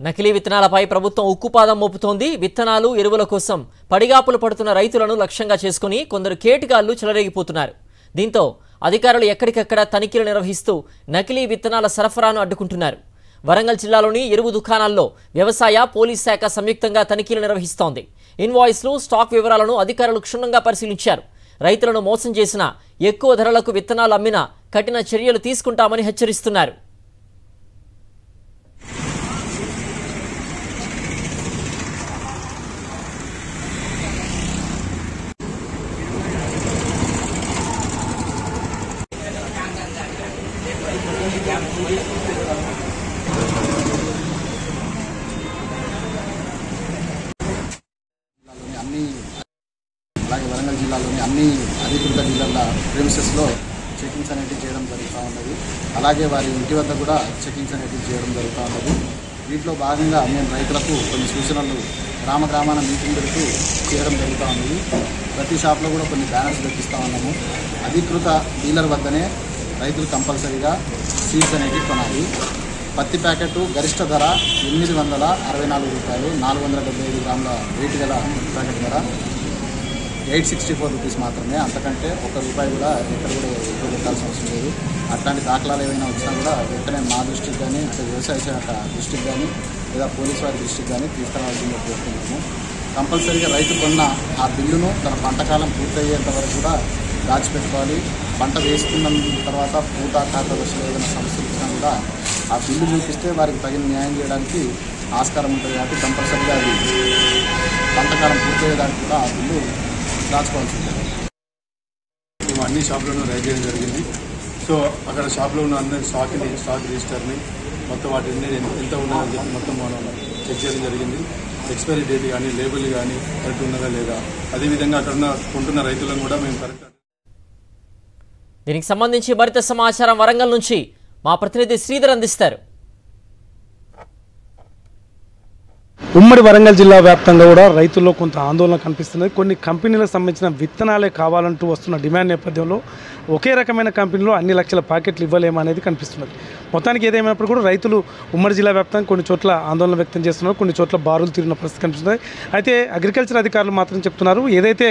నకిలీ విత్తనాలపై ప్రభుత్వం ఉక్కుపాదం మోపుతోంది. విత్తనాలు, ఎరువుల కోసం పడిగాపులు పడుతున్న రైతులను లక్ష్యంగా చేసుకుని కొందరు కేటుగాళ్లు చెలరేగిపోతున్నారు. దీంతో అధికారులు ఎక్కడికక్కడ తనిఖీలు నిర్వహిస్తూ నకిలీ విత్తనాల సరఫరాను అడ్డుకుంటున్నారు. వరంగల్ జిల్లాలోని ఎరువు దుకాణాల్లో వ్యవసాయ, పోలీస్ శాఖ సంయుక్తంగా తనిఖీలు నిర్వహిస్తోంది. ఇన్వాయిస్లు, స్టాక్ వివరాలను అధికారులు క్షుణ్ణంగా పరిశీలించారు. రైతులను మోసం చేసినా, ఎక్కువ ధరలకు విత్తనాలు అమ్మినా కఠిన చర్యలు తీసుకుంటామని హెచ్చరిస్తున్నారు. అలాగే వరంగల్ జిల్లాలోని అన్ని అధికృత డీలర్ల ప్రెమిసెస్లో చెకింగ్స్ అనేవి చేయడం జరుగుతూ ఉన్నది. అలాగే వారి ఇంటి వద్ద కూడా చెకింగ్స్ అనేవి చేయడం జరుగుతూ ఉన్నది. వీటిలో భాగంగా మేము రైతులకు కొన్ని సూచనలు గ్రామాన మీటింగ్ పెడుతూ చేయడం జరుగుతూ ఉన్నది. ప్రతి షాప్లో కూడా కొన్ని బ్యానర్స్ పెట్టిస్తూ ఉన్నాము. అధికృత డీలర్ వద్దనే రైతులు కంపల్సరీగా సీడ్స్ అనేవి కొనాలి. పత్తి ప్యాకెట్ గరిష్ట ధర 864 రూపాయలు, 475 గ్రాముల వెయిట్ గల పత్తి ప్యాకెట్ ధర 864 రూపీస్ మాత్రమే. అంతకంటే ₹1 కూడా ఎక్కడ కూడా ఎక్కువ పెట్టాల్సిన అవసరం లేదు. అట్లాంటి దాఖలాలు ఏమైనా వచ్చినా కూడా వెంటనే మా దృష్టికి కానీ, అంటే వ్యవసాయ శాఖ దృష్టికి కానీ, లేదా పోలీసు వారి దృష్టికి కానీ తీసుకురావాల్సిందిగా కోరుతున్నాము. కంపల్సరీగా రైతు కొన్న ఆ బిల్లును తన పంటకాలం పూర్తయ్యేంత వరకు కూడా దాచిపెట్టుకోవాలి. పంట వేసుకున్న తర్వాత పూత, కాత దశలో ఏదైనా సమస్యలు వచ్చినా కూడా ఆ బిల్లు చూపిస్తే వారికి తగిన న్యాయం చేయడానికి ఆస్కారం ఉంటుంది. కాబట్టి కంపల్సరీగా అది పంటకాలం పూర్తయ్యేదానికి కూడా ఆ బిల్లు దాచుకోవాల్సి ఉంటుంది. మేము అన్ని షాపులను రైడ్ చేయడం జరిగింది. సో అక్కడ షాప్లో ఉన్న అందరి స్టాక్ రిజిస్టర్ని మొత్తం వాటిని ఎంత ఉన్నదని చెప్పి మొత్తం మనం చెక్ చేయడం జరిగింది. ఎక్స్పైరీ డేట్ కానీ, లేబుల్ కానీ కరెక్ట్ ఉన్నదా లేదా, అదేవిధంగా అక్కడ ఉన్న కొంటున్న రైతులను కూడా మేము కరెక్ట్. దీనికి సంబంధించి మరింత సమాచారం వరంగల్ నుంచి మా ప్రతినిధి శ్రీధర్ అందిస్తారు. ఉమ్మడి వరంగల్ జిల్లా వ్యాప్తంగా కూడా రైతుల్లో కొంత ఆందోళన కనిపిస్తున్నది. కొన్ని కంపెనీలకు సంబంధించిన విత్తనాలే కావాలంటూ వస్తున్న డిమాండ్ నేపథ్యంలో ఒకే రకమైన కంపెనీలో అన్ని లక్షల ప్యాకెట్లు ఇవ్వలేమనేది కనిపిస్తున్నది. మొత్తానికి ఏదేమైనప్పుడు కూడా రైతులు ఉమ్మడి జిల్లా వ్యాప్తంగా కొన్ని చోట్ల ఆందోళన వ్యక్తం చేస్తున్నారు, కొన్ని చోట్ల బారులు తీరిన పరిస్థితి కనిపిస్తుంది. అయితే అగ్రికల్చర్ అధికారులు మాత్రం చెప్తున్నారు, ఏదైతే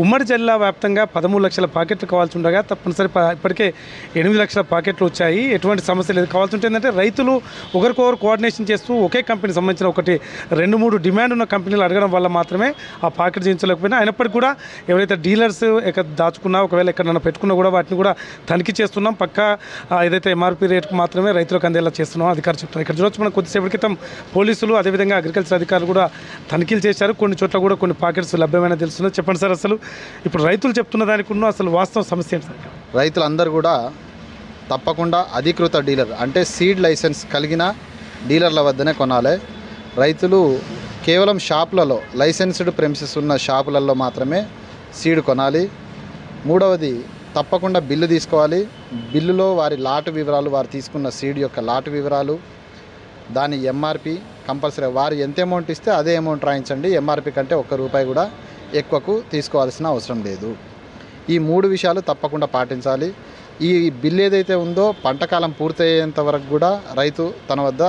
ఉమ్మడి జిల్లా వ్యాప్తంగా 13 లక్షల ప్యాకెట్లు కావాల్సి ఉండగా తప్పనిసరి ఇప్పటికే 8 లక్షల ప్యాకెట్లు వచ్చాయి, ఎటువంటి సమస్య లేదు. కావాల్సి ఉంటే ఏంటంటే రైతులు ఒకరికొకరు కోఆర్డినేషన్ చేస్తూ ఒకే కంపెనీ సంబంధించిన 2-3 డిమాండ్ ఉన్న కంపెనీలు అడగడం వల్ల మాత్రమే ఆ ప్యాకెట్ చేయించలేకపోయినా, అయినప్పటికీ కూడా ఎవరైతే డీలర్స్ ఎక్కడ దాచుకున్నా, ఒకవేళ ఎక్కడైనా పెట్టుకున్నా కూడా వాటిని కూడా తనిఖీ చేస్తున్నాం. పక్కా ఏదైతే ఎంఆర్పీ రేటుకు మాత్రమే రైతులకు అందేలా చేస్తున్నాం అధికారులు చెప్తున్నారు. ఇక్కడ చూడొచ్చు, మనం కొద్దిసేపటి క్రితం పోలీసులు అదేవిధంగా అగ్రికల్చర్ అధికారులు కూడా తనిఖీలు చేశారు. కొన్ని చోట్ల కూడా కొన్ని ప్యాకెట్స్ లభ్యమైన తెలుస్తున్నారు. చెప్పండి సార్, అసలు ఇప్పుడు రైతులు చెప్తున్న దానికి ఉన్న అసలు వాస్తవ సమస్య ఏంటి సార్? రైతులందరూ కూడా తప్పకుండా అధికృత డీలర్, అంటే సీడ్ లైసెన్స్ కలిగిన డీలర్ల వద్దనే కొనాలి. రైతులు కేవలం షాపులలో, లైసెన్స్డ్ ప్రెమిసెస్ ఉన్న షాపులలో మాత్రమే సీడ్ కొనాలి. మూడవది, తప్పకుండా బిల్లు తీసుకోవాలి. బిల్లులో వారి లాటు వివరాలు, వారు తీసుకున్న సీడ్ యొక్క లాటు వివరాలు, దాని ఎంఆర్పి కంపల్సరీ వారు ఎంత అమౌంట్ ఇస్తే అదే అమౌంట్ రాయించండి. ఎంఆర్పి కంటే ₹1 కూడా ఎక్కువకు తీసుకోవాల్సిన అవసరం లేదు. ఈ 3 విషయాలు తప్పకుండా పాటించాలి. ఈ బిల్లు ఏదైతే ఉందో పంటకాలం పూర్తయ్యేంత వరకు కూడా రైతు తన వద్ద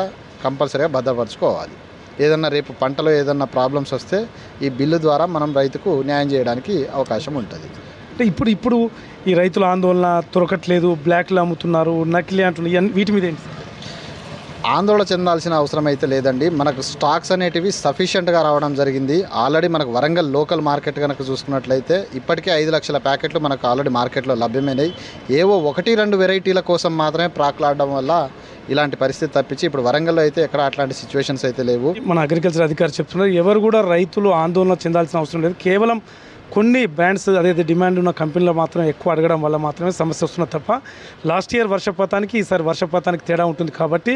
కంపల్సరీగా భద్రపరచుకోవాలి. ఏదన్నా రేపు పంటలో ఏదన్నా ప్రాబ్లమ్స్ వస్తే ఈ బిల్లు ద్వారా మనం రైతుకు న్యాయం చేయడానికి అవకాశం ఉంటుంది. అంటే ఇప్పుడు ఈ రైతుల ఆందోళన దొరకట్లేదు, బ్లాక్లు అమ్ముతున్నారు, నకిలీ అంటున్నారు, వీటి మీద ఏంటి? ఆందోళన చెందాల్సిన అవసరం అయితే లేదండి. మనకు స్టాక్స్ అనేటివి సఫిషియెంట్గా రావడం జరిగింది. ఆల్రెడీ మనకు వరంగల్ లోకల్ మార్కెట్ కనుక చూసుకున్నట్లయితే ఇప్పటికే 5 లక్షల ప్యాకెట్లు మనకు ఆల్రెడీ మార్కెట్లో లభ్యమైనవి. ఏవో 1-2 వెరైటీల కోసం మాత్రమే ప్రాకులాడడం వల్ల ఇలాంటి పరిస్థితి తప్పించి ఇప్పుడు వరంగల్లో అయితే ఎక్కడ అట్లాంటి సిచ్యువేషన్స్ అయితే లేవు. మన అగ్రికల్చర్ అధికారి చెప్తున్నారు, ఎవరు కూడా రైతులు ఆందోళన చెందాల్సిన అవసరం లేదు. కేవలం కొన్ని బ్రాండ్స్ అదైతే డిమాండ్ ఉన్న కంపెనీలో మాత్రం ఎక్కువ అడగడం వల్ల మాత్రమే సమస్య వస్తున్నది తప్ప లాస్ట్ ఇయర్ వర్షపాతానికి ఈసారి వర్షపాతానికి తేడా ఉంటుంది కాబట్టి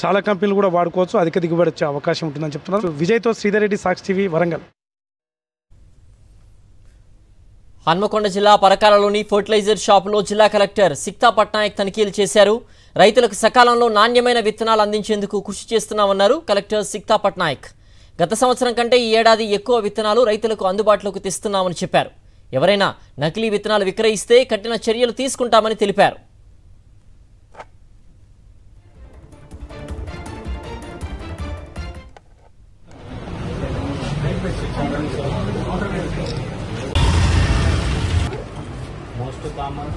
చాలా కంపెనీలు కూడా వాడుకోవచ్చు, అధిక దిగుబడి వచ్చే అవకాశం ఉంటుందని చెప్తున్నారు. విజయ్తో శ్రీధర్ రెడ్డి, సాక్షి టీవీ, వరంగల్. హన్మకొండ జిల్లా పరకాలలోని ఫర్టిలైజర్ షాపులో జిల్లా కలెక్టర్ సిక్తా పట్నాయక్ తనిఖీలు చేశారు. రైతులకు సకాలంలో నాణ్యమైన విత్తనాలు అందించేందుకు కృషి చేస్తున్నామన్నారు కలెక్టర్ సిక్తా పట్నాయక్. గత సంవత్సరం కంటే ఈ ఏడాది ఎక్కువ విత్తనాలు రైతులకు అందుబాటులోకి తెస్తున్నామని చెప్పారు. ఎవరైనా నకిలీ విత్తనాలు విక్రయిస్తే కఠిన చర్యలు తీసుకుంటామని తెలిపారు. Most common